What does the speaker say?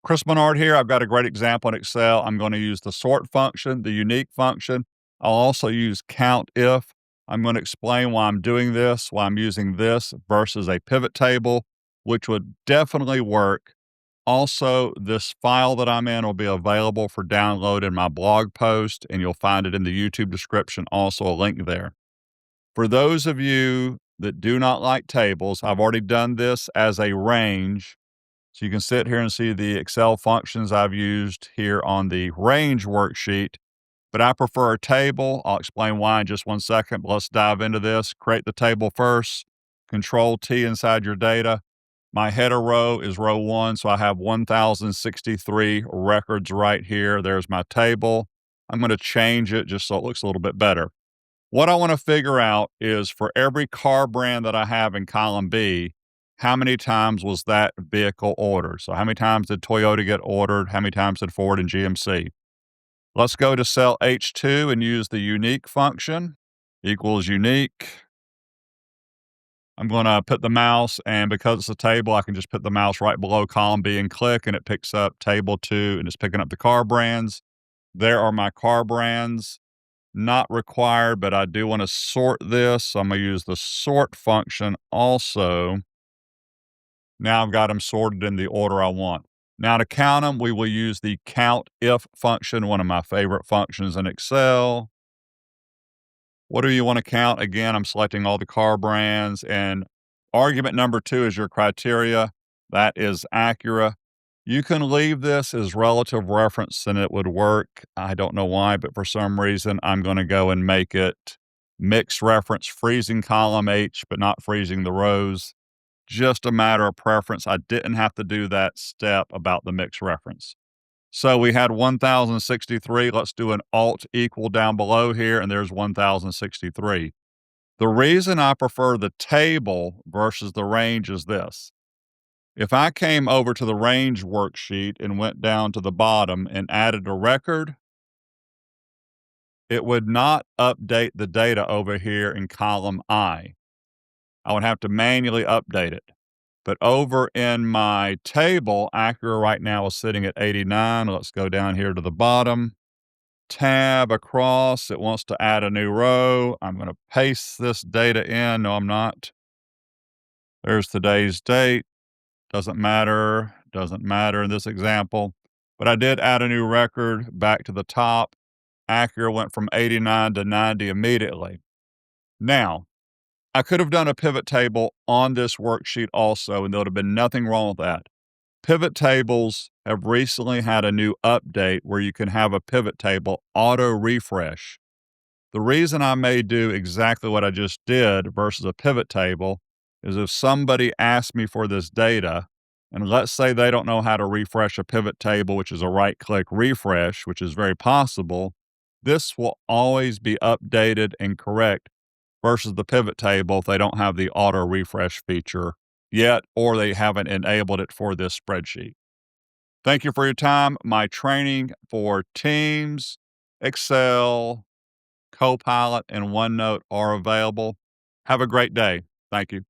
Chris Menard here. I've got a great example in Excel. I'm going to use the sort function, the unique function. I'll also use COUNTIF. I'm going to explain why I'm doing this, why I'm using this versus a pivot table, which would definitely work. Also, this file that I'm in will be available for download in my blog post, and you'll find it in the YouTube description, also a link there. For those of you that do not like tables, I've already done this as a range. So you can sit here and see the Excel functions I've used here on the range worksheet, but I prefer a table. I'll explain why in just 1 second, but let's dive into this. Create the table first, Ctrl+T inside your data. My header row is row 1, so I have 1,063 records right here. There's my table. I'm going to change it just so it looks a little bit better. What I want to figure out is for every car brand that I have in column B, how many times was that vehicle ordered? So how many times did Toyota get ordered? How many times did Ford and GMC? Let's go to cell H2 and use the unique function, equals unique. I'm going to put the mouse, and because it's a table, I can just put the mouse right below column B and click, and it picks up table 2 and it's picking up the car brands. There are my car brands. Not required, but I do want to sort this. So I'm going to use the sort function also. Now I've got them sorted in the order I want. Now to count them, we will use the COUNTIF function, one of my favorite functions in Excel. What do you want to count? Again, I'm selecting all the car brands, and argument number 2 is your criteria. That is Acura. You can leave this as relative reference and it would work. I don't know why, but for some reason, I'm going to go and make it mixed reference, freezing column H, but not freezing the rows. Just a matter of preference. I didn't have to do that step about the mixed reference. So we had 1,063. Let's do an Alt equal down below here, and there's 1,063. The reason I prefer the table versus the range is this. If I came over to the range worksheet and went down to the bottom and added a record, it would not update the data over here in column I. I would have to manually update it. But over in my table, Acura right now is sitting at 89. Let's go down here to the bottom. Tab across. It wants to add a new row. I'm going to paste this data in. No, I'm not. There's today's date. Doesn't matter in this example. But I did add a new record back to the top. Acura went from 89 to 90 immediately. Now, I could have done a pivot table on this worksheet also, and there would have been nothing wrong with that. Pivot tables have recently had a new update where you can have a pivot table auto refresh. The reason I may do exactly what I just did versus a pivot table is if somebody asks me for this data, and let's say they don't know how to refresh a pivot table, which is a right-click refresh, which is very possible, this will always be updated and correct versus the pivot table if they don't have the auto refresh feature yet, or they haven't enabled it for this spreadsheet. Thank you for your time. My training for Teams, Excel, Copilot, and OneNote are available. Have a great day. Thank you.